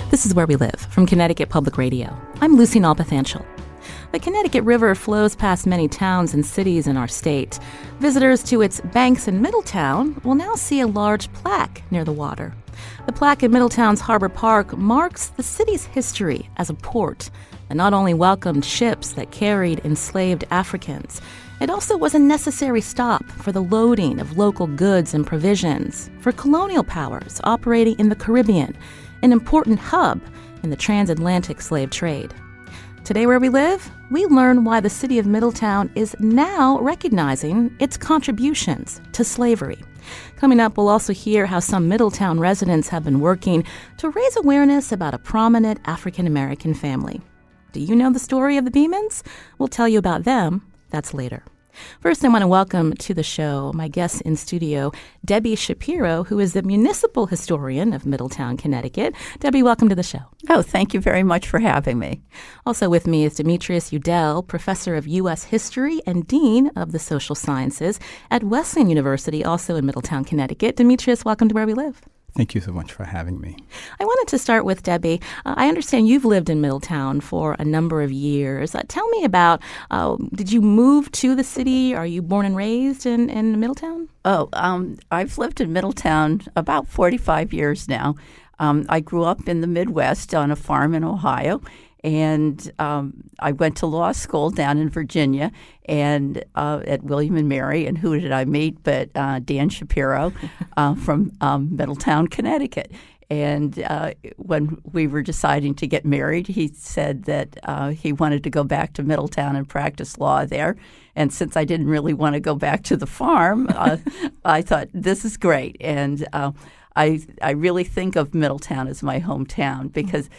This is Where We Live from Connecticut Public Radio. I'm Lucy Nalpathanchel. The Connecticut River flows past many towns and cities in our state. Visitors to its banks in Middletown will now see a large plaque near the water. The plaque in Middletown's Harbor Park marks the city's history as a port that not only welcomed ships that carried enslaved Africans, it also was a necessary stop for the loading of local goods and provisions for colonial powers operating in the Caribbean, an important hub in the transatlantic slave trade. Today, Where We Live, we learn why the city of Middletown is now recognizing its contributions to slavery. Coming up, we'll also hear how some Middletown residents have been working to raise awareness about a prominent African-American family. Do you know the story of the Beamans? We'll tell you about them. That's later. First, I want to welcome to the show my guest in studio, Debbie Shapiro, who is the municipal historian of Middletown, Connecticut. Debbie, welcome to the show. Oh, thank you very much for having me. Also with me is Demetrius Udell, professor of U.S. history and dean of the social sciences at Wesleyan University, also in Middletown, Connecticut. Demetrius, welcome to Where We Live. Thank you so much for having me. I wanted to start with Debbie. I understand you've lived in Middletown for a number of years. Tell me about, did you move to the city? Are you born and raised in Middletown? I've lived in Middletown about 45 years now. I grew up in the Midwest on a farm in Ohio, and I went to law school down in Virginia and at William and Mary. And who did I meet but Dan Shapiro from Middletown, Connecticut. And when we were deciding to get married, he said that he wanted to go back to Middletown and practice law there. And since I didn't really want to go back to the farm, I thought, this is great. And I really think of Middletown as my hometown because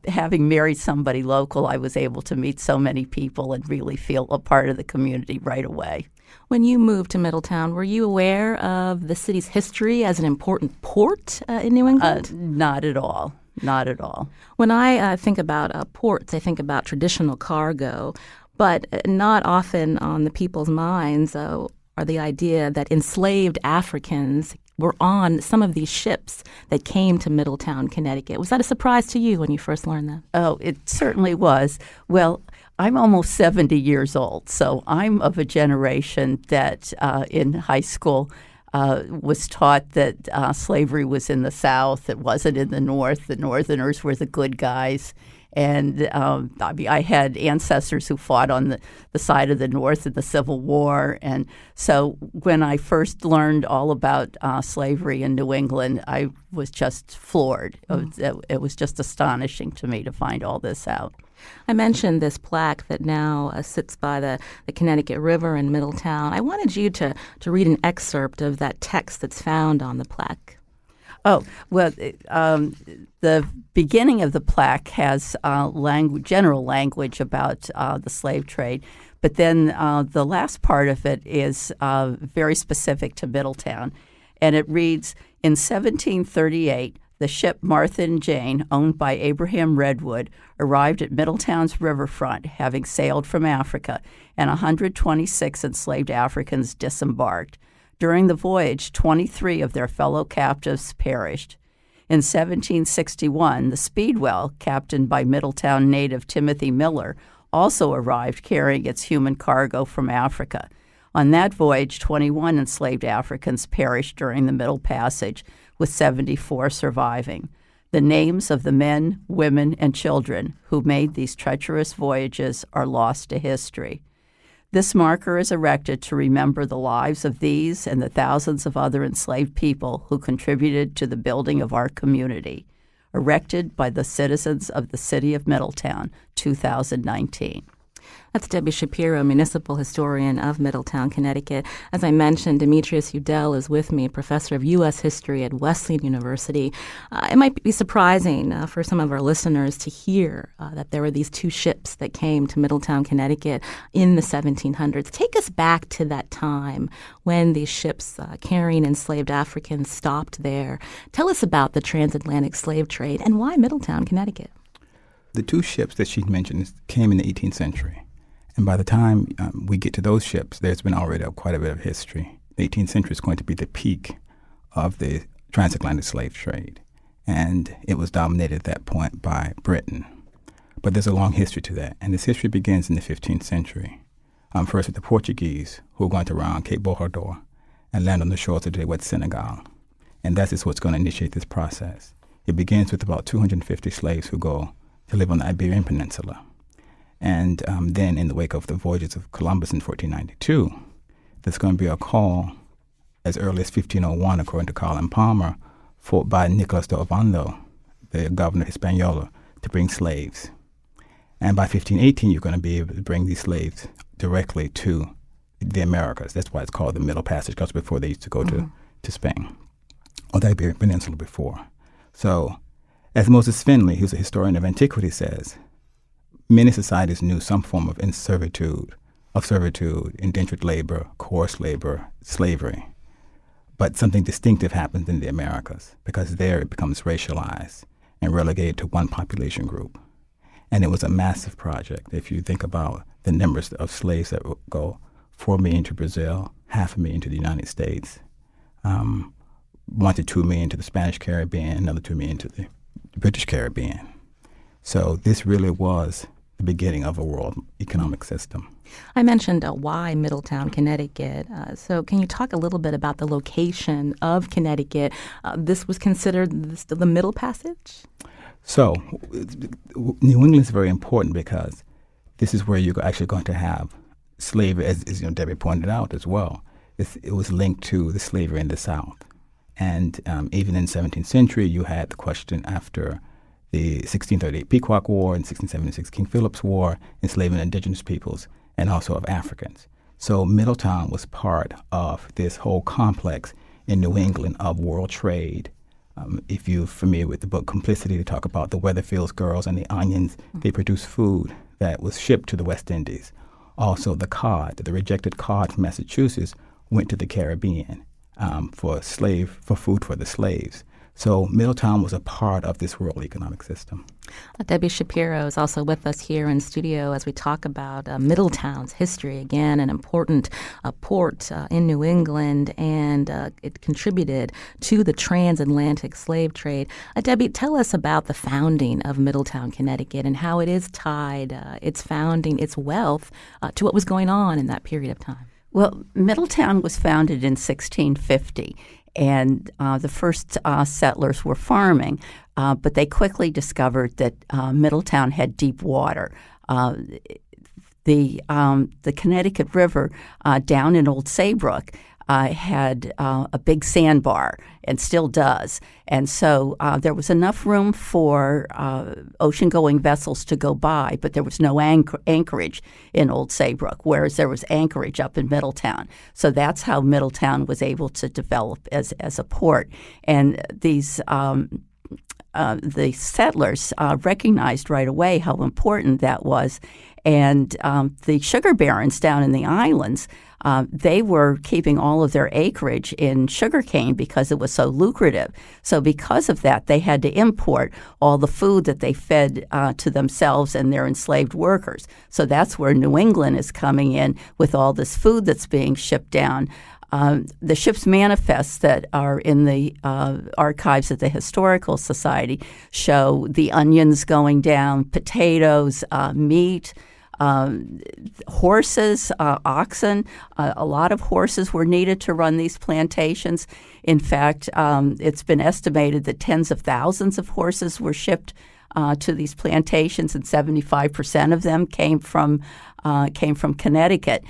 having married somebody local, I was able to meet so many people and really feel a part of the community right away. When you moved to Middletown, were you aware of the city's history as an important port in New England? Not at all. Not at all. When I think about ports, I think about traditional cargo, but not often on the people's minds are the idea that enslaved Africans were on some of these ships that came to Middletown, Connecticut. Was that a surprise to you when you first learned that? Oh, it certainly was. Well, I'm almost 70 years old, so I'm of a generation that in high school was taught that slavery was in the South. It wasn't in the North. The Northerners were the good guys. And I had ancestors who fought on the side of the North in the Civil War. And so when I first learned all about slavery in New England, I was just floored. It was just astonishing to me to find all this out. I mentioned this plaque that now sits by the Connecticut River in Middletown. I wanted you to read an excerpt of that text that's found on the plaque. Oh, well, the beginning of the plaque has general language about the slave trade, but then the last part of it is very specific to Middletown. And it reads, in 1738, the ship Martha and Jane, owned by Abraham Redwood, arrived at Middletown's riverfront, having sailed from Africa, and 126 enslaved Africans disembarked. During the voyage, 23 of their fellow captives perished. In 1761, the Speedwell, captained by Middletown native Timothy Miller, also arrived carrying its human cargo from Africa. On that voyage, 21 enslaved Africans perished during the Middle Passage, with 74 surviving. The names of the men, women, and children who made these treacherous voyages are lost to history. This marker is erected to remember the lives of these and the thousands of other enslaved people who contributed to the building of our community. Erected by the citizens of the City of Middletown, 2019. That's Debbie Shapiro, municipal historian of Middletown, Connecticut. As I mentioned, Demetrius Udell is with me, professor of U.S. history at Wesleyan University. It might be surprising for some of our listeners to hear that there were these two ships that came to Middletown, Connecticut in the 1700s. Take us back to that time when these ships carrying enslaved Africans stopped there. Tell us about the transatlantic slave trade and why Middletown, Connecticut. The two ships that she mentioned came in the 18th century. And by the time we get to those ships, there's been already quite a bit of history. The 18th century is going to be the peak of the transatlantic slave trade. and it was dominated at that point by Britain. But there's a long history to that, and this history begins in the 15th century. First with the Portuguese, who were going to round Cape Bojador and land on the shores of today West Senegal. And that is what's going to initiate this process. It begins with about 250 slaves who go to live on the Iberian Peninsula. And then in the wake of the voyages of Columbus in 1492, there's going to be a call as early as 1501, according to Colin Palmer, by Nicolas de Ovando, the governor of Hispaniola, to bring slaves. And by 1518, you're going to be able to bring these slaves directly to the Americas. That's why it's called the Middle Passage, because before they used to go to Spain, or the Iberian Peninsula before. So, as Moses Finley, who's a historian of antiquity, says, many societies knew some form of servitude, indentured labor, coerced labor, slavery. But something distinctive happens in the Americas, because there it becomes racialized and relegated to one population group. And it was a massive project. If you think about the numbers of slaves that would go 4 million to Brazil, 500,000 to the United States, 1 to 2 million to the Spanish Caribbean, another 2 million to the British Caribbean. So this really was the beginning of a world economic system. I mentioned why Middletown, Connecticut. So can you talk a little bit about the location of Connecticut? This was considered the Middle Passage? So New England is very important because this is where you're actually going to have slavery, as Debbie pointed out as well. It was linked to the slavery in the South. And even in the 17th century, you had the question after the 1638 Pequot War and 1676 King Philip's War, enslaving indigenous peoples and also of Africans. So Middletown was part of this whole complex in New England of world trade. If you're familiar with the book Complicity, they talk about the Weatherfields girls and the onions. They produced food that was shipped to the West Indies. Also the cod, the rejected cod from Massachusetts, went to the Caribbean for food for the slaves. So Middletown was a part of this world economic system. Debbie Shapiro is also with us here in studio as we talk about Middletown's history. Again, an important port in New England, and it contributed to the transatlantic slave trade. Debbie, tell us about the founding of Middletown, Connecticut, and how it is tied, its founding, its wealth, to what was going on in that period of time. Well, Middletown was founded in 1650. And the first settlers were farming, but they quickly discovered that Middletown had deep water. The Connecticut River down in Old Saybrook had a big sandbar and still does. And so there was enough room for ocean-going vessels to go by, but there was no anchorage in Old Saybrook, whereas there was anchorage up in Middletown. So that's how Middletown was able to develop as a port. And these the settlers recognized right away how important that was. And the sugar barons down in the islands, they were keeping all of their acreage in sugarcane because it was so lucrative. So because of that, they had to import all the food that they fed to themselves and their enslaved workers. So that's where New England is coming in with all this food that's being shipped down. The ship's manifests that are in the archives of the Historical Society show the onions going down, potatoes, meat, horses, oxen. A lot of horses were needed to run these plantations. In fact, it's been estimated that tens of thousands of horses were shipped to these plantations, and 75% of them came from Connecticut.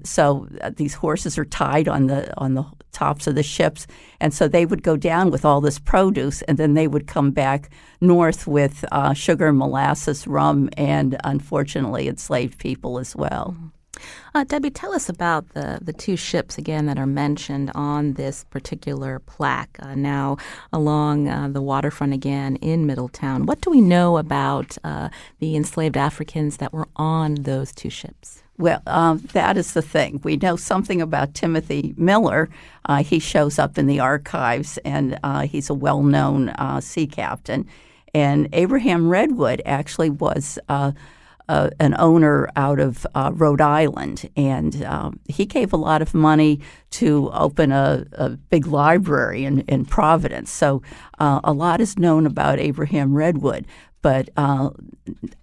So these horses are tied on the tops of the ships, and so they would go down with all this produce, and then they would come back north with sugar, molasses, rum, and unfortunately enslaved people as well. Debbie, tell us about the two ships, again, that are mentioned on this particular plaque, now along the waterfront again in Middletown. What do we know about the enslaved Africans that were on those two ships? Well, that is the thing. We know something about Timothy Miller. He shows up in the archives, and he's a well-known sea captain. And Abraham Redwood actually was an owner out of Rhode Island, and he gave a lot of money to open a big library in Providence. So a lot is known about Abraham Redwood, but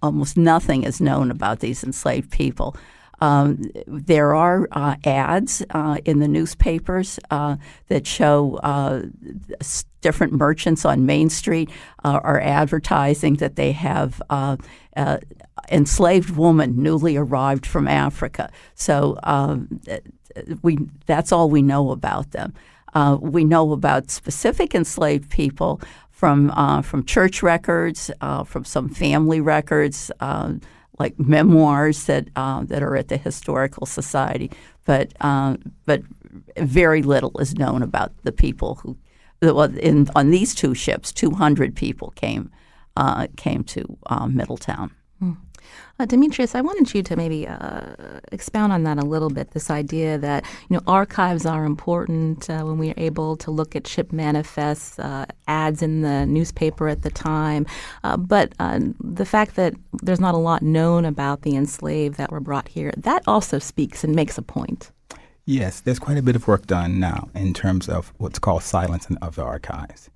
almost nothing is known about these enslaved people. There are ads in the newspapers that show different merchants on Main Street are advertising that they have enslaved woman newly arrived from Africa. So that's all we know about them. We know about specific enslaved people from church records, from some family records, like memoirs that are at the Historical Society, but very little is known about the people who. On these two ships, 200 people came to Middletown. Demetrius, I wanted you to maybe expound on that a little bit, this idea that archives are important when we are able to look at ship manifests, ads in the newspaper at the time, but the fact that there's not a lot known about the enslaved that were brought here, that also speaks and makes a point. Yes, there's quite a bit of work done now in terms of what's called silencing of the archives.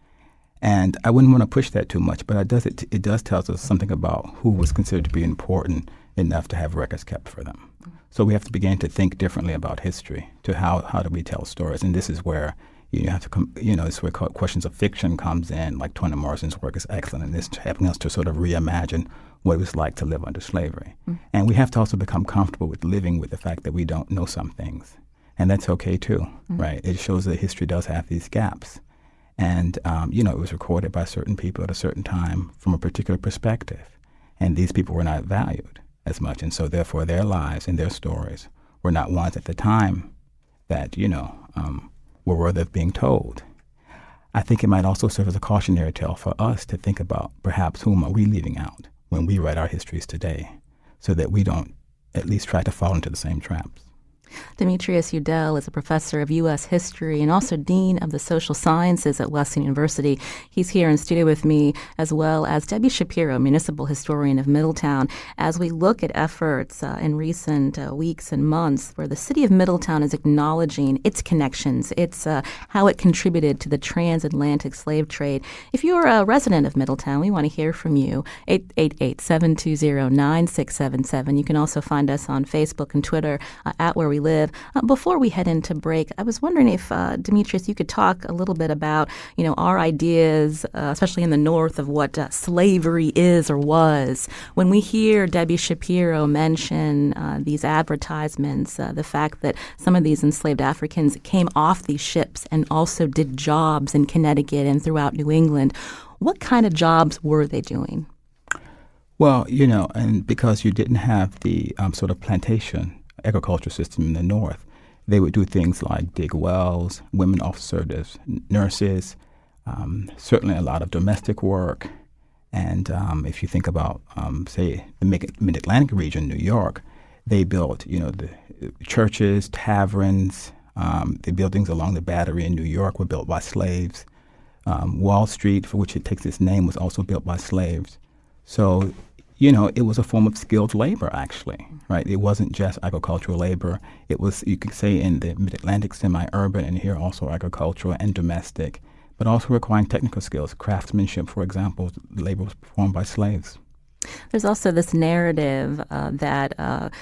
And I wouldn't want to push that too much, but it does tell us something about who was considered to be important enough to have records kept for them. So we have to begin to think differently about history, to how do we tell stories. And this is where you have to, this is where questions of fiction comes in, like Toni Morrison's work is excellent, and this helping us to sort of reimagine what it was like to live under slavery. And we have to also become comfortable with living with the fact that we don't know some things. And that's okay too, right? It shows that history does have these gaps. And, it was recorded by certain people at a certain time from a particular perspective. And these people were not valued as much. And so, therefore, their lives and their stories were not ones at the time that, were worthy of being told. I think it might also serve as a cautionary tale for us to think about perhaps whom are we leaving out when we write our histories today, so that we don't at least try to fall into the same traps. Demetrius Udell is a professor of U.S. history and also dean of the social sciences at Wesleyan University. He's here in studio with me, as well as Debbie Shapiro, municipal historian of Middletown, as we look at efforts in recent weeks and months where the city of Middletown is acknowledging its connections, how it contributed to the transatlantic slave trade. If you're a resident of Middletown, we want to hear from you. 888-720-9677. You can also find us on Facebook and Twitter at Where We Live. Before we head into break, I was wondering if, Demetrius, you could talk a little bit about, our ideas, especially in the North, of what slavery is or was. When we hear Debbie Shapiro mention these advertisements, the fact that some of these enslaved Africans came off these ships and also did jobs in Connecticut and throughout New England, what kind of jobs were they doing? Well, and because you didn't have the sort of plantation agriculture system in the North, they would do things like dig wells, women officers as nurses, certainly a lot of domestic work. And if you think about, say, the Mid-Atlantic region, New York, they built, the churches, taverns, the buildings along the Battery in New York were built by slaves. Wall Street, for which it takes its name, was also built by slaves. So it was a form of skilled labor, actually, right? It wasn't just agricultural labor. It was, you could say, in the Mid-Atlantic, semi-urban, and here also agricultural and domestic, but also requiring technical skills. Craftsmanship, for example, labor was performed by slaves. There's also this narrative that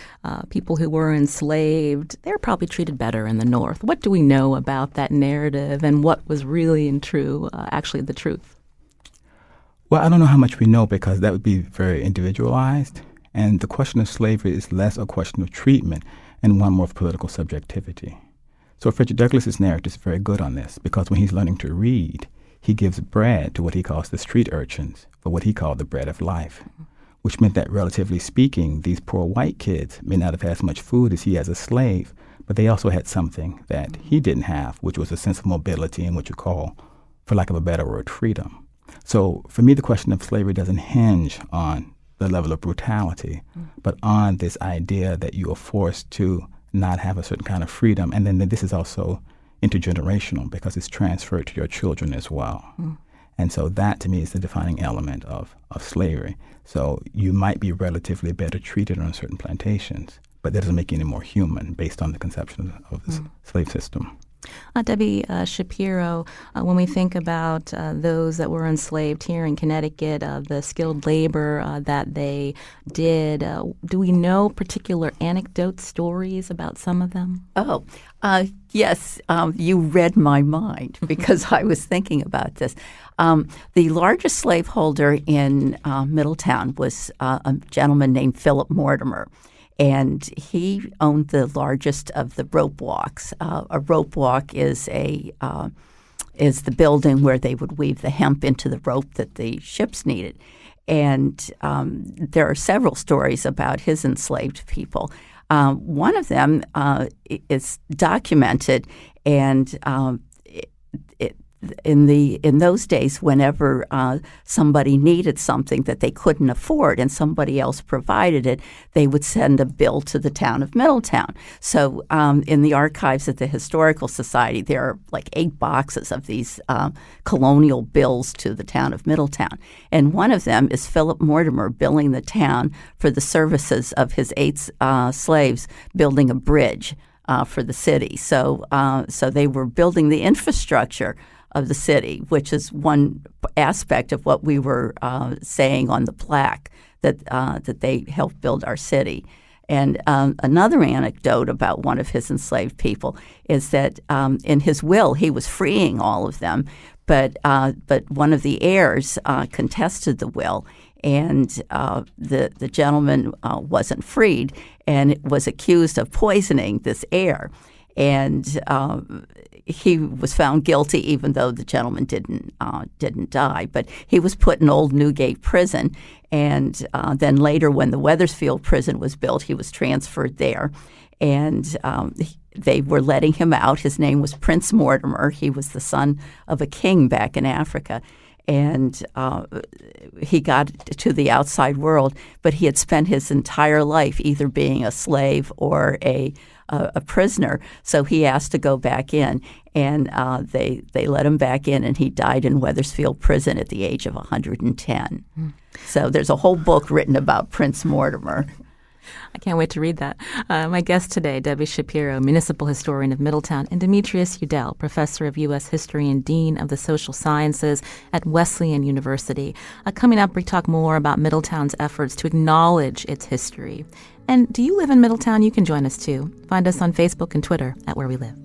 people who were enslaved, they were probably treated better in the North. What do we know about that narrative and what was really and true, actually the truth? Well, I don't know how much we know because that would be very individualized. And the question of slavery is less a question of treatment and one more of political subjectivity. So Frederick Douglass's narrative is very good on this because when he's learning to read, he gives bread to what he calls the street urchins for what he called the bread of life, which meant that, relatively speaking, these poor white kids may not have had as much food as he as a slave, but they also had something that he didn't have, which was a sense of mobility and what you call, for lack of a better word, freedom. So for me, the question of slavery doesn't hinge on the level of brutality, but on this idea that you are forced to not have a certain kind of freedom. And then this is also intergenerational because it's transferred to your children as well. And so that, to me, is the defining element of slavery. So you might be relatively better treated on certain plantations, but that doesn't make you any more human based on the conception of the slave system. Debbie Shapiro, when we think about those that were enslaved here in Connecticut, the skilled labor that they did, do we know particular anecdotes, stories about some of them? Oh, yes. You read my mind because I was thinking about this. The largest slaveholder in Middletown was a gentleman named Philip Mortimer. And he owned the largest of the rope walks. A rope walk is the building where they would weave the hemp into the rope that the ships needed. And there are several stories about his enslaved people. One of them is documented, and in those days, whenever somebody needed something that they couldn't afford and somebody else provided it, they would send a bill to the town of Middletown. So in the archives of the Historical Society, there are like 8 boxes of these colonial bills to the town of Middletown. And one of them is Philip Mortimer billing the town for the services of his 8 slaves building a bridge for the city. So they were building the infrastructure of the city, which is one aspect of what we were saying on the plaque, that they helped build our city. And another anecdote about one of his enslaved people is that in his will, he was freeing all of them, but one of the heirs contested the will, and the gentleman wasn't freed and was accused of poisoning this heir. And he was found guilty, even though the gentleman didn't die. But he was put in Old Newgate Prison, and then later, when the Wethersfield prison was built, he was transferred there, and they were letting him out. His name was Prince Mortimer. He was the son of a king back in Africa. And he got to the outside world, but he had spent his entire life either being a slave or a prisoner. So he asked to go back in, and they let him back in, and he died in Wethersfield Prison at the age of 110. So there's a whole book written about Prince Mortimer. I can't wait to read that. My guest today, Debbie Shapiro, Municipal Historian of Middletown, and Demetrius Udell, Professor of U.S. History and Dean of the Social Sciences at Wesleyan University. Coming up, we talk more about Middletown's efforts to acknowledge its history. And do you live in Middletown? You can join us too. Find us on Facebook and Twitter at Where We Live.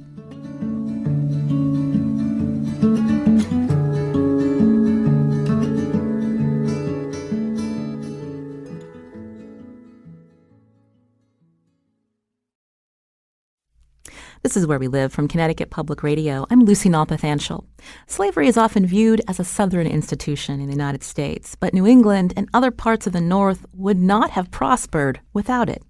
This is Where We Live from Connecticut Public Radio. I'm Lucy Nalpathanchel. Slavery is often viewed as a Southern institution in the United States, but New England and other parts of the North would not have prospered without it.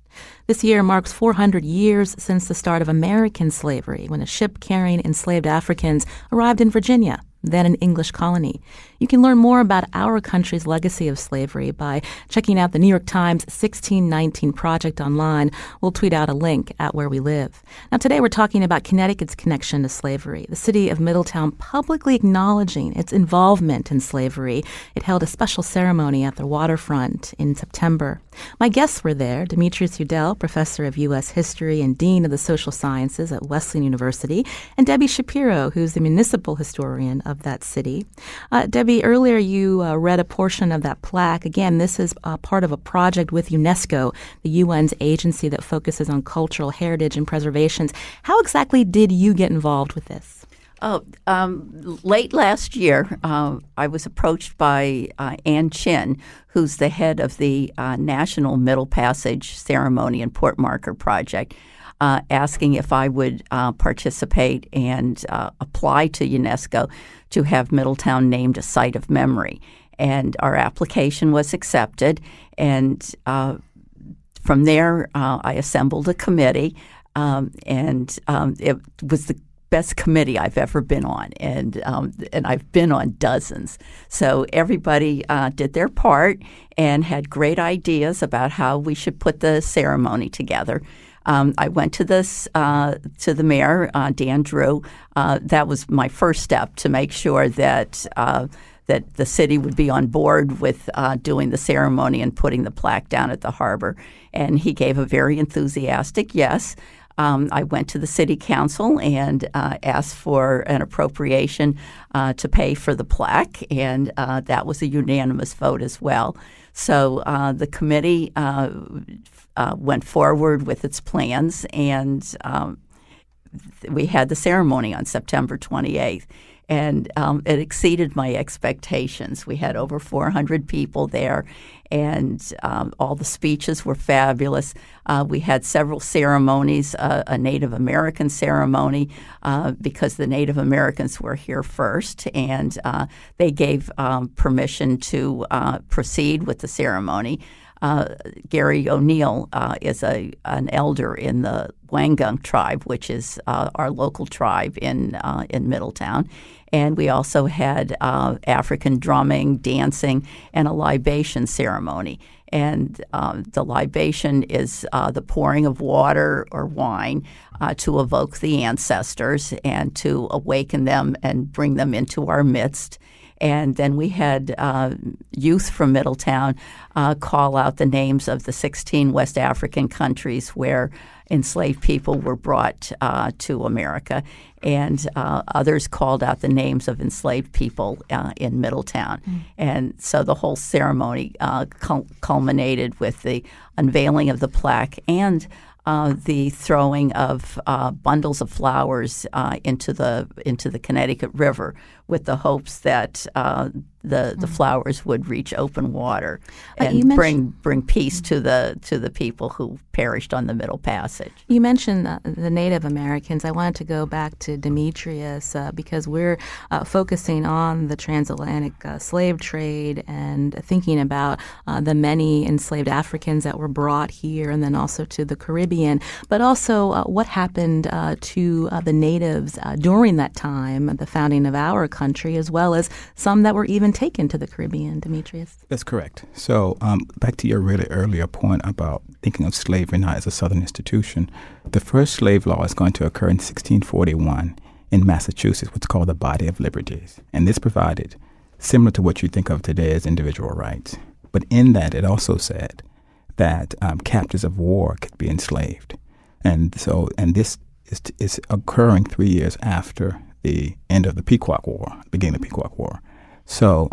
This year marks 400 years since the start of American slavery, when a ship carrying enslaved Africans arrived in Virginia, then an English colony. You can learn more about our country's legacy of slavery by checking out the New York Times 1619 Project online. We'll tweet out a link at Where We Live. Now, today we're talking about Connecticut's connection to slavery, the city of Middletown publicly acknowledging its involvement in slavery. It held a special ceremony at the waterfront in September. My guests were there: Demetrius Udell, Professor of U.S. History and Dean of the Social Sciences at Wesleyan University, and Debbie Shapiro, who's the municipal historian of that city. Debbie, earlier you read a portion of that plaque. Again, this is part of a project with UNESCO, the UN's agency that focuses on cultural heritage and preservations. How exactly did you get involved with this? Late last year, I was approached by Ann Chin, who's the head of the National Middle Passage Ceremony and Port Marker Project, asking if I would participate and apply to UNESCO to have Middletown named a site of memory. And our application was accepted. And from there, I assembled a committee, and it was the best committee I've ever been on, and I've been on dozens. So everybody did their part and had great ideas about how we should put the ceremony together. I went to the mayor, Dan Drew. That was my first step to make sure that that the city would be on board with doing the ceremony and putting the plaque down at the harbor. And he gave a very enthusiastic yes. I went to the city council and asked for an appropriation to pay for the plaque, and that was a unanimous vote as well. So the committee went forward with its plans, and we had the ceremony on September 28th. And it exceeded my expectations. We had over 400 people there, and all the speeches were fabulous. We had several ceremonies, a Native American ceremony because the Native Americans were here first, and they gave permission to proceed with the ceremony. Gary O'Neill is an elder in the Wangung tribe, which is our local tribe in Middletown. And we also had African drumming, dancing, and a libation ceremony. And the libation is the pouring of water or wine to evoke the ancestors and to awaken them and bring them into our midst. And then we had youth from Middletown call out the names of the 16 West African countries where enslaved people were brought to America. And others called out the names of enslaved people in Middletown. And so the whole ceremony culminated with the unveiling of the plaque and the throwing of bundles of flowers into the Connecticut River, with the hopes that the flowers would reach open water and bring peace to the people who perished on the Middle Passage. You mentioned the Native Americans. I wanted to go back to Demetrius because we're focusing on the transatlantic slave trade and thinking about the many enslaved Africans that were brought here and then also to the Caribbean, but also what happened to the natives during that time, the founding of our country, as well as some that were even taken to the Caribbean, Demetrius. That's correct. So back to your really earlier point about thinking of slavery not as a Southern institution, the first slave law is going to occur in 1641 in Massachusetts, what's called the Body of Liberties. And this provided, similar to what you think of today as individual rights, but in that it also said that captives of war could be enslaved. And this is occurring 3 years after the end of the Pequot War, beginning of the Pequot War. So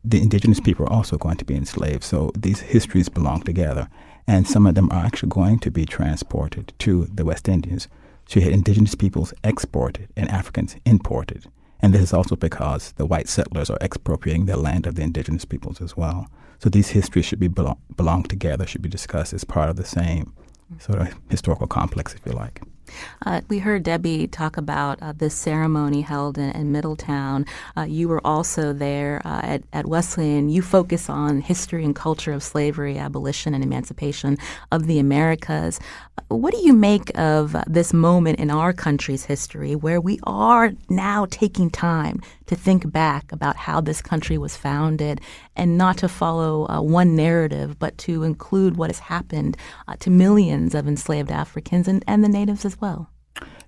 the indigenous people are also going to be enslaved. So these histories belong together. And some of them are actually going to be transported to the West Indies. So you had indigenous peoples exported and Africans imported. And this is also because the white settlers are expropriating the land of the indigenous peoples as well. So these histories should be belong together, should be discussed as part of the same sort of historical complex, if you like. We heard Debbie talk about this ceremony held in Middletown. You were also there at Wesleyan. You focus on history and culture of slavery, abolition, and emancipation of the Americas. What do you make of this moment in our country's history where we are now taking time to think back about how this country was founded and not to follow one narrative, but to include what has happened to millions of enslaved Africans and the natives as well?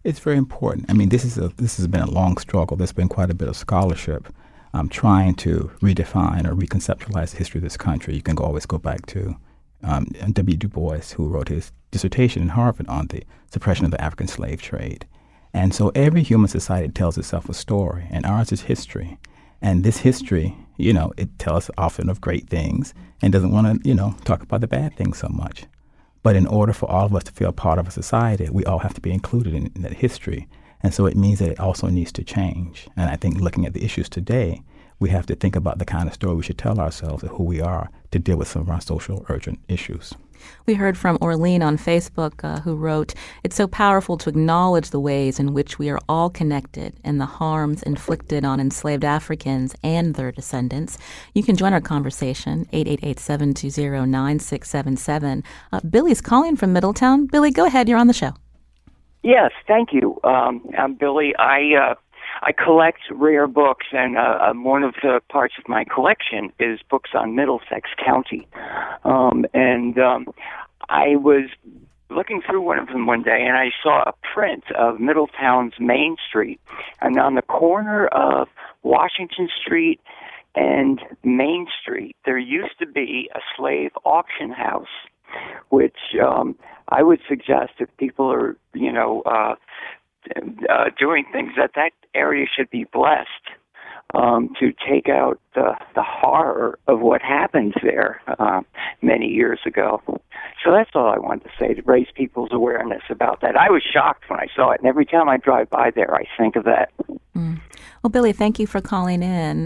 It's very important. I mean, this has been a long struggle. There's been quite a bit of scholarship trying to redefine or reconceptualize the history of this country. You can always go back to W. Du Bois, who wrote his dissertation in Harvard on the suppression of the African slave trade. And so every human society tells itself a story, and ours is history. And this history, it tells often of great things and doesn't want to, talk about the bad things so much. But in order for all of us to feel part of a society, we all have to be included in that history. And so it means that it also needs to change. And I think looking at the issues today, we have to think about the kind of story we should tell ourselves of who we are to deal with some of our social urgent issues. We heard from Orlean on Facebook who wrote, "It's so powerful to acknowledge the ways in which we are all connected and the harms inflicted on enslaved Africans and their descendants." You can join our conversation, 888-720-9677. Billy's calling from Middletown. Billy, go ahead. You're on the show. Yes, thank you. I'm Billy. I collect rare books, and one of the parts of my collection is books on Middlesex County. I was looking through one of them one day, and I saw a print of Middletown's Main Street, and on the corner of Washington Street and Main Street, there used to be a slave auction house, which I would suggest if people are, doing things, that area should be blessed to take out the horror of what happened there many years ago. So that's all I wanted to say, to raise people's awareness about that. I was shocked when I saw it, and every time I drive by there, I think of that. Mm. Well, Billy, thank you for calling in.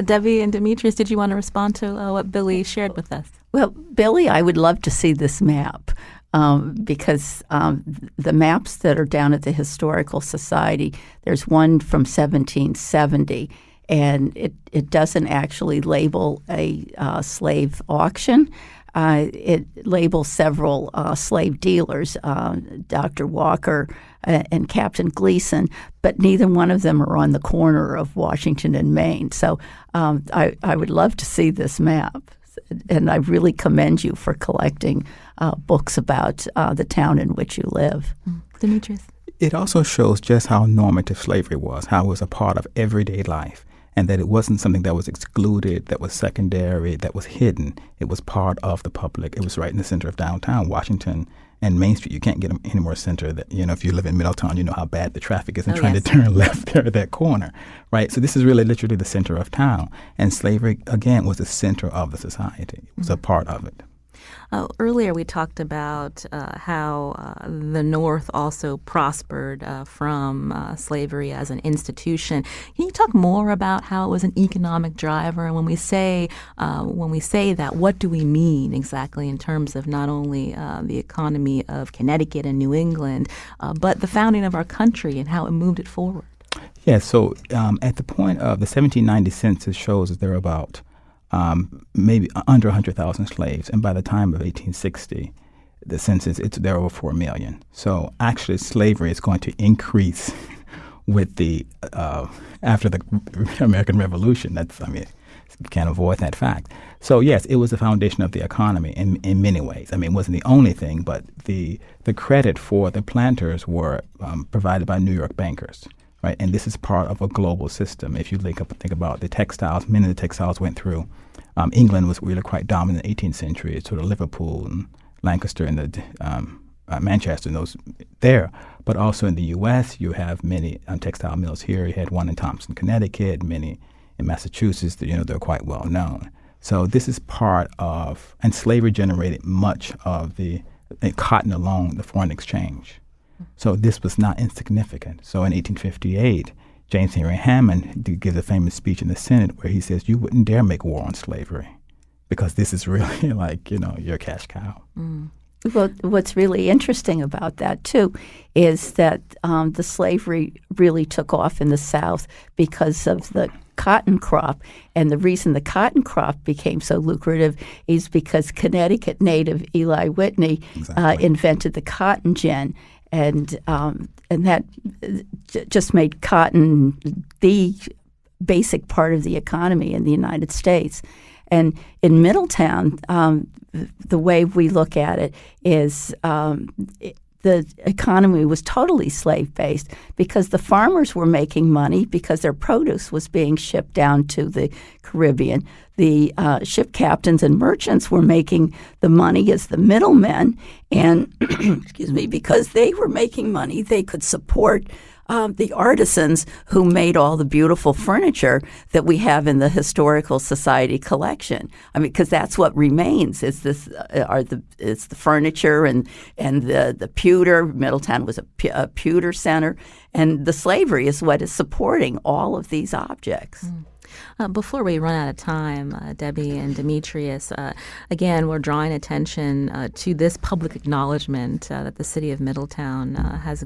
Debbie and Demetrius, did you want to respond to what Billy shared with us? Well, Billy, I would love to see this map. Because the maps that are down at the Historical Society, there's one from 1770, and it doesn't actually label a slave auction. It labels several slave dealers, Dr. Walker and Captain Gleason, but neither one of them are on the corner of Washington and Main. So I would love to see this map. And I really commend you for collecting books about the town in which you live. Demetrius? It also shows just how normative slavery was, how it was a part of everyday life, and that it wasn't something that was excluded, that was secondary, that was hidden. It was part of the public. It was right in the center of downtown Washington and Main Street. You can't get any more center. That, if you live in Middletown, you know how bad the traffic is and trying to turn left there at that corner, right? So this is really literally the center of town. And slavery, again, was the center of the society. It was a part of it. Earlier we talked about how the North also prospered from slavery as an institution. Can you talk more about how it was an economic driver? And when we say that, what do we mean exactly in terms of not only the economy of Connecticut and New England, but the founding of our country and how it moved it forward? Yeah, so at the point of the 1790 census shows that there are about maybe under 100,000 slaves, and by the time of 1860, the census, there are over 4 million. So actually, slavery is going to increase with the after the American Revolution. You can't avoid that fact. So yes, it was the foundation of the economy in many ways. It wasn't the only thing, but the credit for the planters were provided by New York bankers. Right, and this is part of a global system. If you think about the textiles, many of the textiles went through. England was really quite dominant in the 18th century. It's sort of Liverpool and Lancaster and the Manchester and those there. But also in the U.S., you have many textile mills here. You had one in Thompson, Connecticut, many in Massachusetts. They're quite well known. So this is part of, and slavery generated much of the cotton alone, the foreign exchange. So this was not insignificant. So in 1858, James Henry Hammond gives a famous speech in the Senate where he says, you wouldn't dare make war on slavery because this is really like, your cash cow. Mm. Well, what's really interesting about that, too, is that the slavery really took off in the South because of the cotton crop. And the reason the cotton crop became so lucrative is because Connecticut native Eli Whitney invented the cotton gin. And that just made cotton the basic part of the economy in the United States. And in Middletown, the way we look at it is the economy was totally slave-based because the farmers were making money because their produce was being shipped down to the Caribbean. The ship captains and merchants were making the money as the middlemen, and because they were making money, they could support the artisans who made all the beautiful furniture that we have in the Historical Society collection. Because that's what remains is this it's the furniture and the pewter. Middletown was a pewter center, and the slavery is what is supporting all of these objects. Mm. Before we run out of time, Debbie and Demetrius, again, we're drawing attention to this public acknowledgement that the city of Middletown has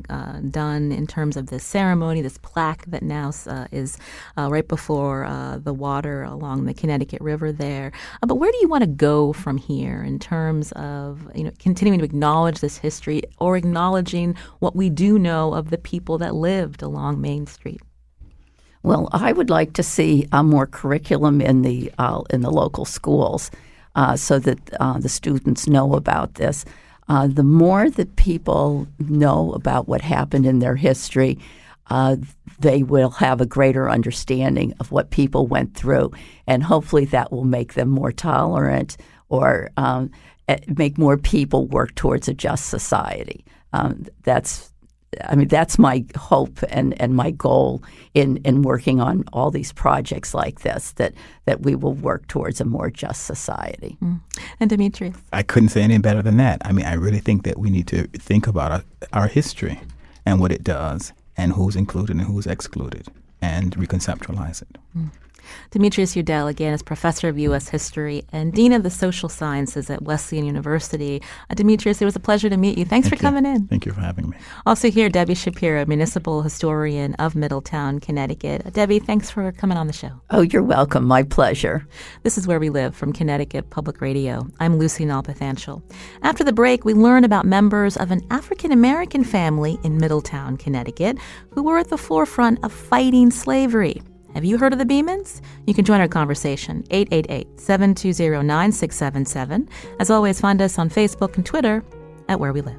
done in terms of this ceremony, this plaque that now is right before the water along the Connecticut River there. But where do you want to go from here in terms of continuing to acknowledge this history or acknowledging what we do know of the people that lived along Main Street? Well, I would like to see more curriculum in the local schools so that the students know about this. The more that people know about what happened in their history, they will have a greater understanding of what people went through, and hopefully that will make them more tolerant or make more people work towards a just society. That's my hope and my goal in working on all these projects like this, that we will work towards a more just society. And Demetrius? I couldn't say any better than that. I mean, I really think that we need to think about our history and what it does and who's included and who's excluded and reconceptualize it. Demetrius Udell, again, is professor of U.S. history and dean of the social sciences at Wesleyan University. Demetrius, it was a pleasure to meet you. Thanks for coming in. Thank you for having me. Also here, Debbie Shapiro, municipal historian of Middletown, Connecticut. Debbie, thanks for coming on the show. Oh, you're welcome. My pleasure. This is Where We Live from Connecticut Public Radio. I'm Lucy Nalpathanchel. After the break, we learn about members of an African-American family in Middletown, Connecticut, who were at the forefront of fighting slavery. Have you heard of the Beamans? You can join our conversation, 888-720-9677. As always, find us on Facebook and Twitter at Where We Live.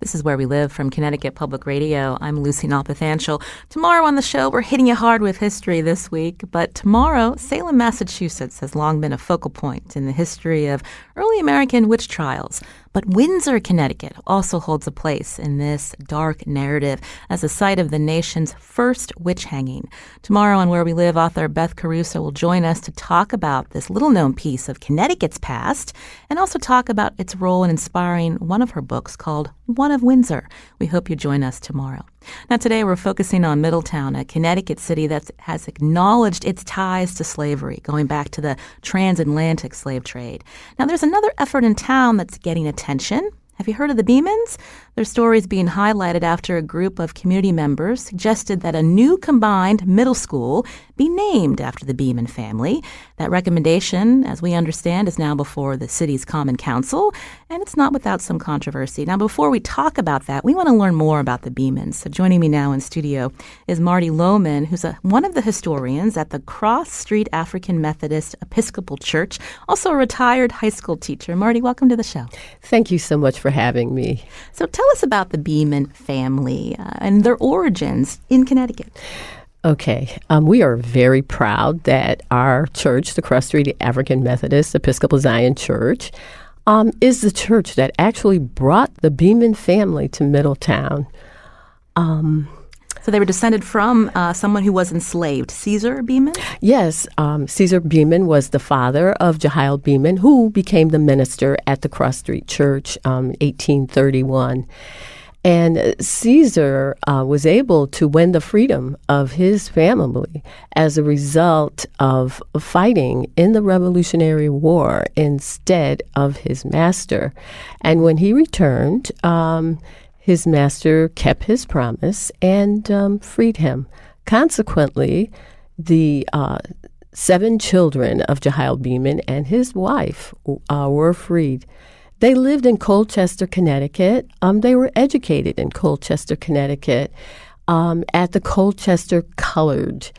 This is Where We Live from Connecticut Public Radio. I'm Lucy Nalpathanchel. Tomorrow on the show, we're hitting you hard with history this week. But tomorrow, Salem, Massachusetts has long been a focal point in the history of early American witch trials. But Windsor, Connecticut also holds a place in this dark narrative as the site of the nation's first witch hanging. Tomorrow on Where We Live, author Beth Caruso will join us to talk about this little-known piece of Connecticut's past and also talk about its role in inspiring one of her books called One of Windsor. We hope you join us tomorrow. Now, today we're focusing on Middletown, a Connecticut city that has acknowledged its ties to slavery, going back to the transatlantic slave trade. Now, there's another effort in town that's getting attention. Have you heard of the Beamans? Their story is being highlighted after a group of community members suggested that a new combined middle school be named after the Beaman family. That recommendation, as we understand, is now before the city's Common Council, and it's not without some controversy. Now, before we talk about that, we want to learn more about the Beamans. So joining me now in studio is Marty Lohman, who's one of the historians at the Cross Street African Methodist Episcopal Church, also a retired high school teacher. Marty, welcome to the show. Thank you so much for having me. So tell us about the Beaman family and their origins in Connecticut. Okay. We are very proud that our church, the Cross Street African Methodist Episcopal Zion Church, is the church that actually brought the Beaman family to Middletown. So they were descended from someone who was enslaved, Caesar Beaman? Yes. Caesar Beaman was the father of Jehiel Beaman, who became the minister at the Cross Street Church 1831. And Caesar was able to win the freedom of his family as a result of fighting in the Revolutionary War instead of his master. And when he returned, his master kept his promise and freed him. Consequently, the 7 children of Jehiel Beaman and his wife were freed. They lived in Colchester, Connecticut. They were educated in Colchester, Connecticut at the Colchester Colored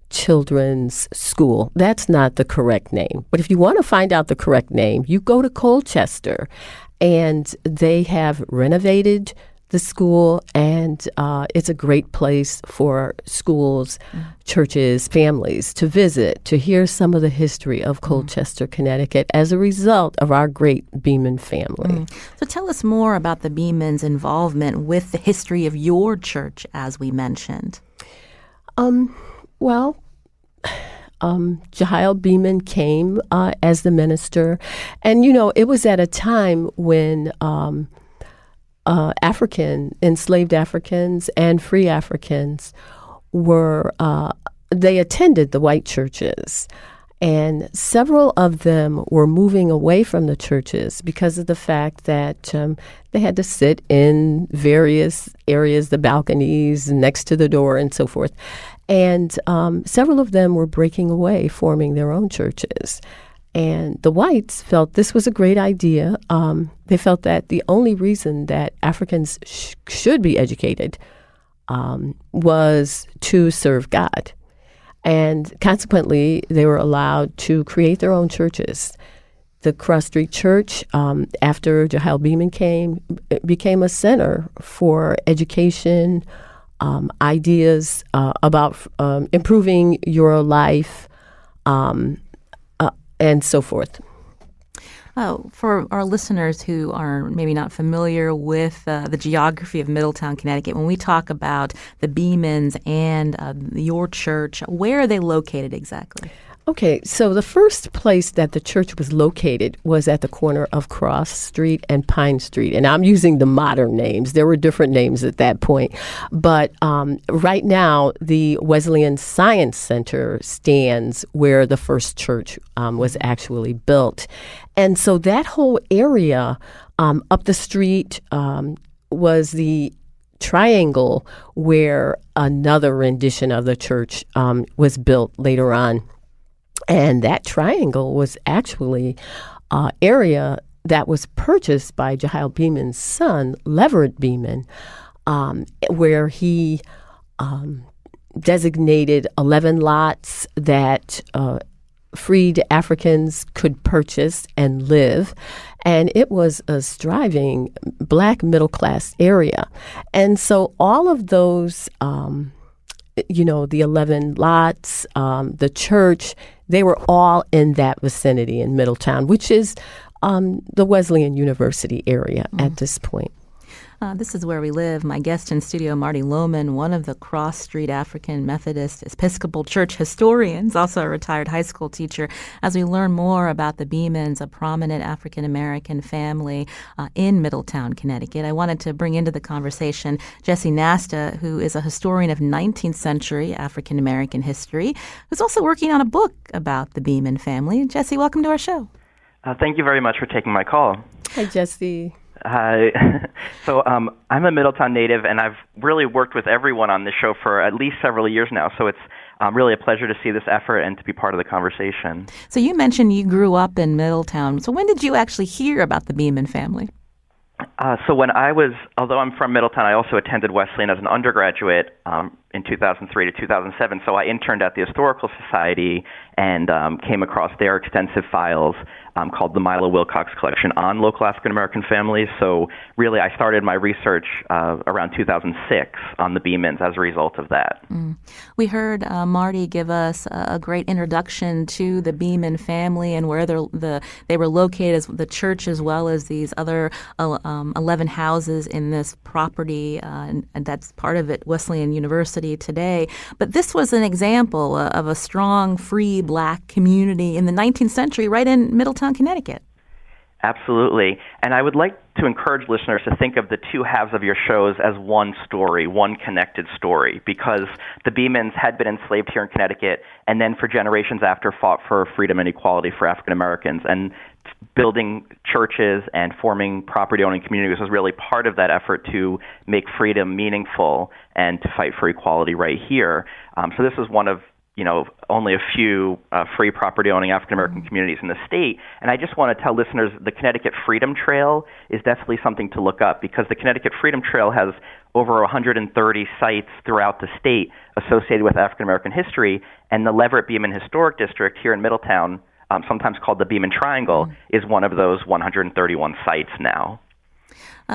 Children's School. That's not the correct name. But if you want to find out the correct name, you go to Colchester. And they have renovated the school, and it's a great place for schools, churches, families to visit, to hear some of the history of Colchester, Connecticut as a result of our great Beaman family. So tell us more about the Beamans' involvement with the history of your church, as we mentioned. Jehiel Beaman came as the minister, and, it was at a time when enslaved Africans and free Africans they attended the white churches. And several of them were moving away from the churches because of the fact that they had to sit in various areas, the balconies next to the door and so forth. And several of them were breaking away, forming their own churches. And the whites felt this was a great idea. They felt that the only reason that Africans should be educated was to serve God. And consequently, they were allowed to create their own churches. The Cross Street Church, after Jehiel Beeman came, became a center for education, ideas about improving your life, and so forth. For our listeners who are maybe not familiar with the geography of Middletown, Connecticut, when we talk about the Beemans and your church, where are they located exactly? Okay, so the first place that the church was located was at the corner of Cross Street and Pine Street. And I'm using the modern names. There were different names at that point. But right now, the Wesleyan Science Center stands where the first church was actually built. And so that whole area up the street was the triangle where another rendition of the church was built later on. And that triangle was actually an area that was purchased by Jehiel Beeman's son, Leverett Beeman, where he designated 11 lots that freed Africans could purchase and live. And it was a thriving black middle-class area. And so all of those, the 11 lots, the church, they were all in that vicinity in Middletown, which is the Wesleyan University area at this point. This is where we live. My guest in studio, Marty Lohman, one of the Cross Street African Methodist Episcopal Church historians, also a retired high school teacher, as we learn more about the Beemans, a prominent African-American family in Middletown, Connecticut. I wanted to bring into the conversation Jesse Nasta, who is a historian of 19th century African-American history, who's also working on a book about the Beeman family. Jesse, welcome to our show. Thank you very much for taking my call. Hi, Jesse. Hi. So I'm a Middletown native, and I've really worked with everyone on this show for at least several years now. So it's really a pleasure to see this effort and to be part of the conversation. So you mentioned you grew up in Middletown. So when did you actually hear about the Beeman family? So although I'm from Middletown, I also attended Wesleyan as an undergraduate in 2003 to 2007. So I interned at the Historical Society and came across their extensive files called the Milo Wilcox Collection on local African-American families. So really I started my research around 2006 on the Beemans as a result of that. We heard Marty give us a great introduction to the Beeman family and where they were located, as the church as well as these other 11 houses in this property, and that's part of it, Wesleyan University today. But this was an example of a strong, free black community in the 19th century right in Middletown, Connecticut. Absolutely. And I would like to encourage listeners to think of the two halves of your shows as one story, one connected story, because the Beemans had been enslaved here in Connecticut and then for generations after fought for freedom and equality for African Americans. And building churches and forming property-owning communities was really part of that effort to make freedom meaningful and to fight for equality right here. So this is one of only a few free property-owning African-American communities in the state. And I just want to tell listeners the Connecticut Freedom Trail is definitely something to look up, because the Connecticut Freedom Trail has over 130 sites throughout the state associated with African-American history. And the Leverett Beeman Historic District here in Middletown, sometimes called the Beeman Triangle, is one of those 131 sites now.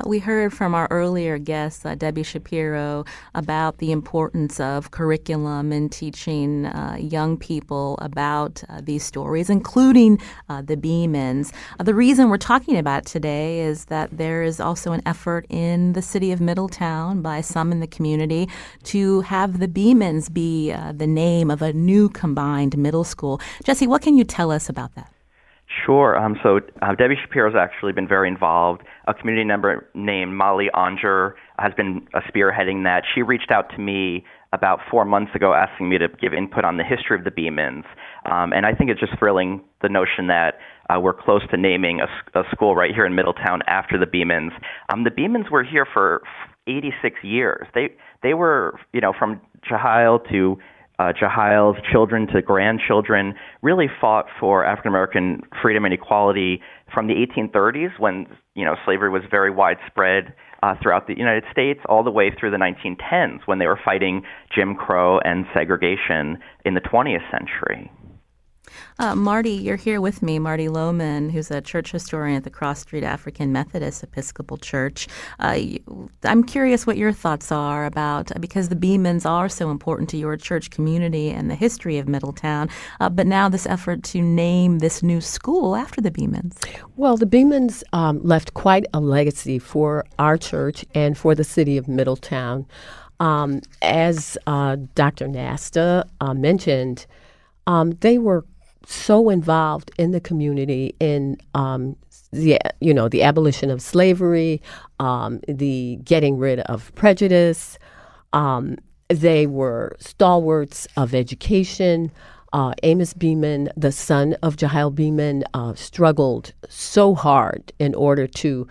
We heard from our earlier guest, Debbie Shapiro, about the importance of curriculum and teaching young people about these stories, including the Beemans. The reason we're talking about it today is that there is also an effort in the city of Middletown by some in the community to have the Beemans be the name of a new combined middle school. Jesse, what can you tell us about that? Sure. So Debbie Shapiro's actually been very involved. A community member named Molly Onger has been spearheading that. She reached out to me about 4 months ago asking me to give input on the history of the Beemans. And I think it's just thrilling, the notion that we're close to naming a school right here in Middletown after the Beemans. The Beemans were here for 86 years. They were, from Jehiel to Jehiel's children to grandchildren, really fought for African-American freedom and equality from the 1830s when, slavery was very widespread throughout the United States all the way through the 1910s when they were fighting Jim Crow and segregation in the 20th century. Marty, you're here with me, Marty Lohman, who's a church historian at the Cross Street African Methodist Episcopal Church. I'm curious what your thoughts are about, because the Beamans are so important to your church community and the history of Middletown, but now this effort to name this new school after the Beamans. Well, the Beamans left quite a legacy for our church and for the city of Middletown. As Dr. Nasta mentioned, they were so involved in the community in the abolition of slavery, the getting rid of prejudice. They were stalwarts of education. Amos Beeman, the son of Jehiel Beeman, struggled so hard in order to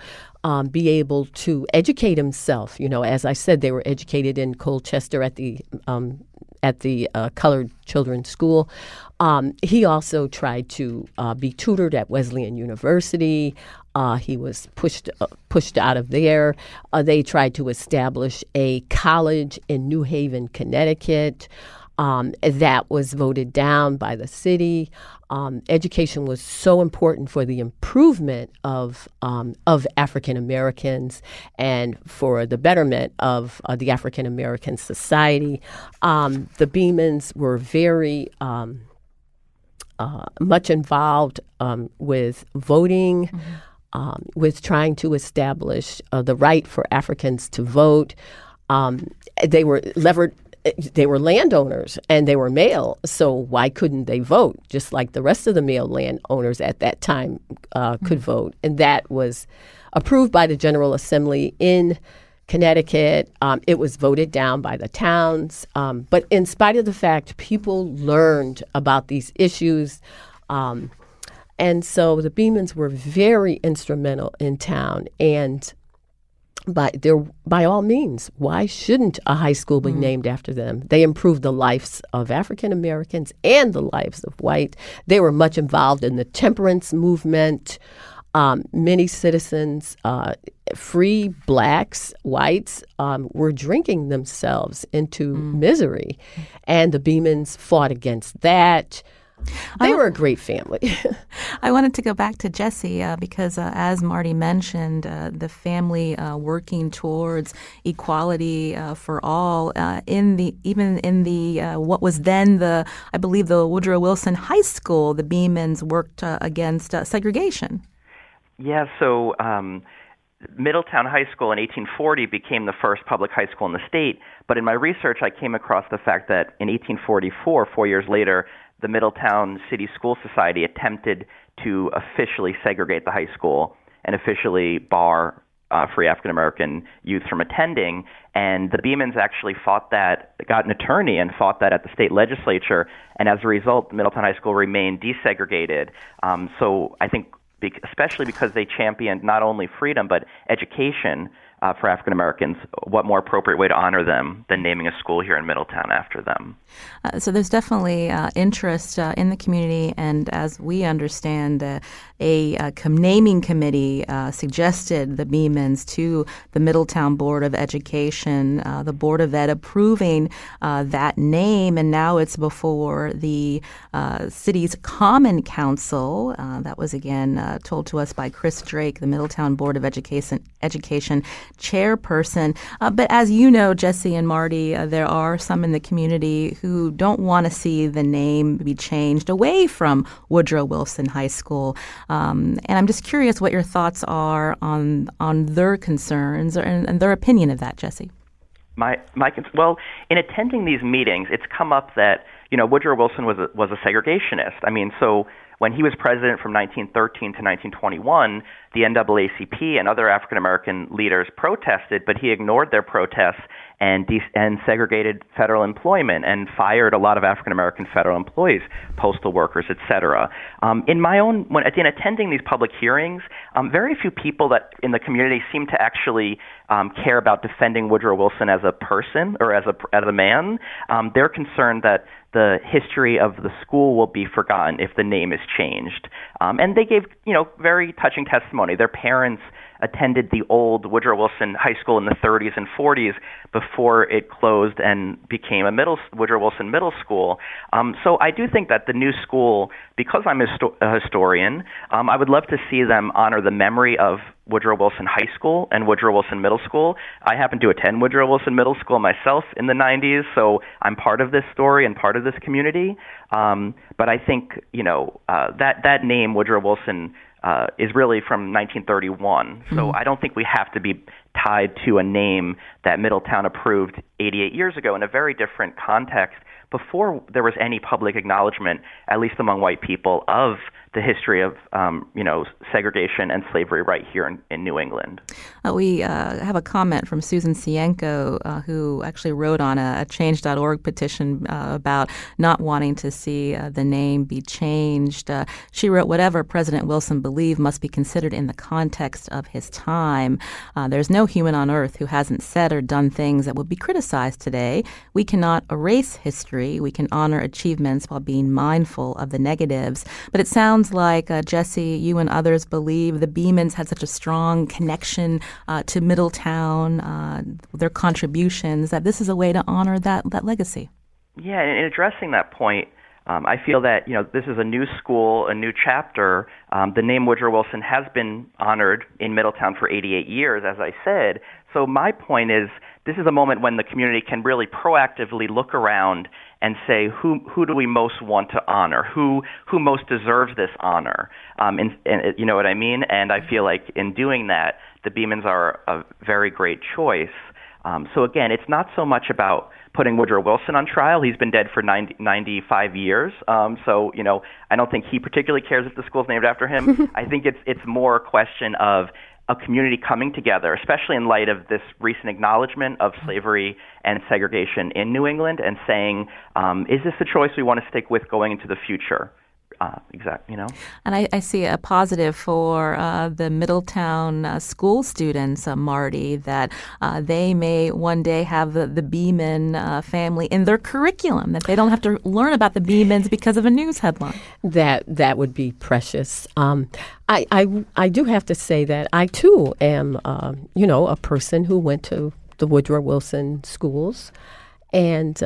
be able to educate himself. As I said, they were educated in Colchester at the Colored Children's School. He also tried to be tutored at Wesleyan University. He was pushed out of there. They tried to establish a college in New Haven, Connecticut. That was voted down by the city. Education was so important for the improvement of African Americans and for the betterment of the African American society. The Beamans were very much involved with voting, with trying to establish the right for Africans to vote. They were landowners and they were male, so why couldn't they vote? Just like the rest of the male landowners at that time could vote. And that was approved by the General Assembly in Connecticut. It was voted down by the towns. But in spite of the fact, people learned about these issues. And so the Beamans were very instrumental in town. And by all means, why shouldn't a high school be named after them? They improved the lives of African Americans and the lives of white. They were much involved in the temperance movement. Many citizens, free blacks, whites, were drinking themselves into misery. And the Beamans fought against that. They were a great family. I wanted to go back to Jesse because, as Marty mentioned, the family working towards equality for all in the what was then I believe the Woodrow Wilson High School, the Beamans worked against segregation. Yeah, so Middletown High School in 1840 became the first public high school in the state. But in my research, I came across the fact that in 1844, 4 years later, the Middletown City School Society attempted to officially segregate the high school and officially bar free African-American youth from attending. And the Beamans actually got an attorney and fought that at the state legislature. And as a result, Middletown High School remained desegregated. So I think especially because they championed not only freedom but education for African Americans, what more appropriate way to honor them than naming a school here in Middletown after them? So there's definitely interest in the community, and as we understand, a naming committee suggested the Beamans to the Middletown Board of Education, the Board of Ed approving that name, and now it's before the city's Common Council. That was again told to us by Chris Drake, the Middletown Board of Education chairperson. But as you know, Jesse and Marty, there are some in the community who don't want to see the name be changed away from Woodrow Wilson High School. And I'm just curious what your thoughts are on their concerns and their opinion of that, Jesse. Well, in attending these meetings, it's come up that Woodrow Wilson was a segregationist. I mean, so when he was president from 1913 to 1921, the NAACP and other African American leaders protested, but he ignored their protests and segregated federal employment and fired a lot of African American federal employees, postal workers, etc. In attending these public hearings, very few people that in the community seem to actually care about defending Woodrow Wilson as a person or as a man. They're concerned that the history of the school will be forgotten if the name is changed. And they gave, very touching testimony. Their parents attended the old Woodrow Wilson High School in the 30s and 40s before it closed and became a Woodrow Wilson Middle School. So I do think that the new school, because I'm a historian, I would love to see them honor the memory of Woodrow Wilson High School and Woodrow Wilson Middle School. I happen to attend Woodrow Wilson Middle School myself in the 90s, so I'm part of this story and part of this community. But I think, that name, Woodrow Wilson, is really from 1931. So I don't think we have to be tied to a name that Middletown approved 88 years ago in a very different context before there was any public acknowledgement, at least among white people, of the history of, segregation and slavery right here in New England. We have a comment from Susan Cienko, who actually wrote on a Change.org petition about not wanting to see the name be changed. She wrote, "Whatever President Wilson believed must be considered in the context of his time. There's no human on earth who hasn't said or done things that would be criticized today. We cannot erase history. We can honor achievements while being mindful of the negatives." But it sounds like, Jesse, you and others believe the Beamans had such a strong connection to Middletown, their contributions, that this is a way to honor that legacy. Yeah, and in addressing that point, I feel that, this is a new school, a new chapter. The name Woodrow Wilson has been honored in Middletown for 88 years, as I said. So my point is, this is a moment when the community can really proactively look around and say, who do we most want to honor? Who most deserves this honor? And you know what I mean? And I feel like in doing that, the Beamans are a very great choice. So again, it's not so much about putting Woodrow Wilson on trial. He's been dead for 95 years. So, I don't think he particularly cares if the school's named after him. I think it's more a question of a community coming together, especially in light of this recent acknowledgement of slavery and segregation in New England, and saying, is this a choice we want to stick with going into the future? Exactly, And I see a positive for the Middletown school students, Marty, that they may one day have the Beaman family in their curriculum, that they don't have to learn about the Beamans because of a news headline. That would be precious. I do have to say that I too am, a person who went to the Woodrow Wilson schools, and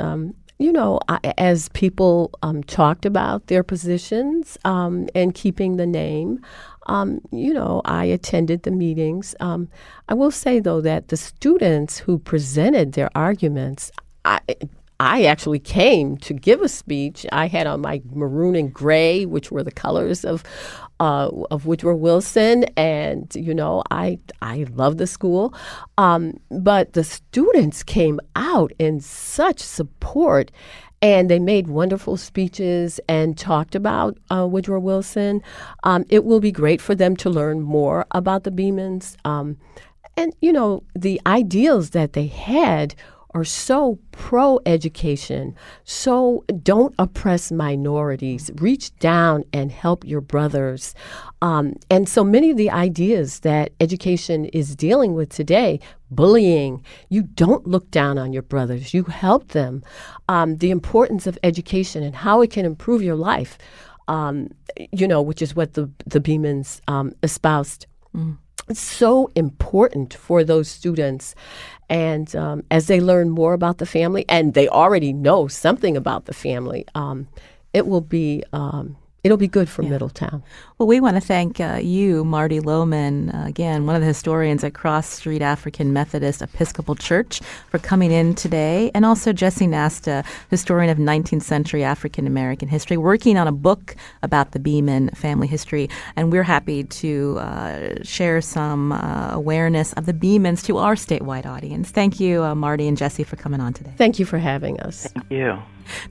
as people talked about their positions and keeping the name, I attended the meetings. I will say, though, that the students who presented their arguments, I actually came to give a speech. I had on my maroon and gray, which were the colors of Woodrow Wilson, and I love the school. But the students came out in such support, and they made wonderful speeches and talked about Woodrow Wilson. It will be great for them to learn more about the Beamans, and the ideals that they had are so pro-education, so don't oppress minorities, reach down and help your brothers. And so many of the ideas that education is dealing with today, bullying, you don't look down on your brothers, you help them. The importance of education and how it can improve your life, which is what the Beamans espoused. It's so important for those students. And as they learn more about the family, and they already know something about the family, it'll be good for Middletown. Well, we want to thank you, Marty Lohman, again, one of the historians at Cross Street African Methodist Episcopal Church, for coming in today, and also Jesse Nasta, historian of 19th century African American history, working on a book about the Beaman family history. And we're happy to share some awareness of the Beamans to our statewide audience. Thank you, Marty and Jesse, for coming on today. Thank you for having us. Thank you.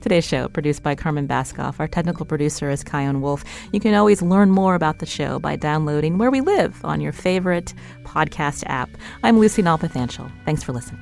Today's show, produced by Carmen Baskoff. Our technical producer is Kion Wolf. You can always learn more about the show by downloading Where We Live on your favorite podcast app. I'm Lucy Nalpathanchel. Thanks for listening.